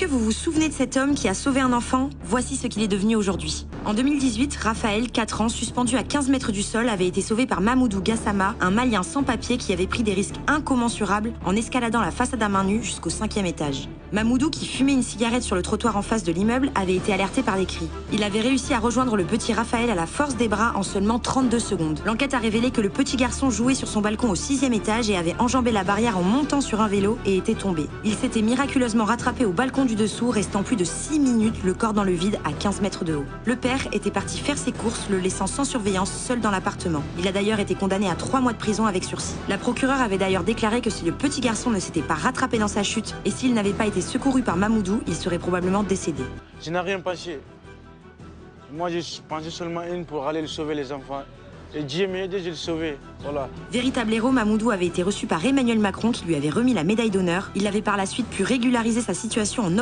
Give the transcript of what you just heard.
que vous vous souvenez de cet homme qui a sauvé un enfant? Voici ce qu'il est devenu aujourd'hui. En 2018, Raphaël, 4 ans, suspendu à 15 mètres du sol, avait été sauvé par Mamoudou Gassama, un Malien sans papier qui avait pris des risques incommensurables en escaladant la façade à main nue jusqu'au 5e étage. Mamoudou, qui fumait une cigarette sur le trottoir en face de l'immeuble, avait été alerté par des cris. Il avait réussi à rejoindre le petit Raphaël à la force des bras en seulement 32 secondes. L'enquête a révélé que le petit garçon jouait sur son balcon au 6e étage et avait enjambé la barrière en montant sur un vélo et était tombé. Il s'était miraculeusement rattrapé au balcon du dessous, restant plus de 6 minutes le corps dans le vide à 15 mètres de haut. Le père était parti faire ses courses, le laissant sans surveillance seul dans l'appartement. Il a d'ailleurs été condamné à 3 mois de prison avec sursis. La procureure avait d'ailleurs déclaré que si le petit garçon ne s'était pas rattrapé dans sa chute et s'il n'avait pas été secouru par Mamoudou, il serait probablement décédé. Je n'ai rien pensé. Moi, je pensais seulement une pour aller sauver les enfants. Et Dieu m'a aidé, je le sauver. Voilà. Véritable héros, Mamoudou avait été reçu par Emmanuel Macron qui lui avait remis la médaille d'honneur. Il avait par la suite pu régulariser sa situation en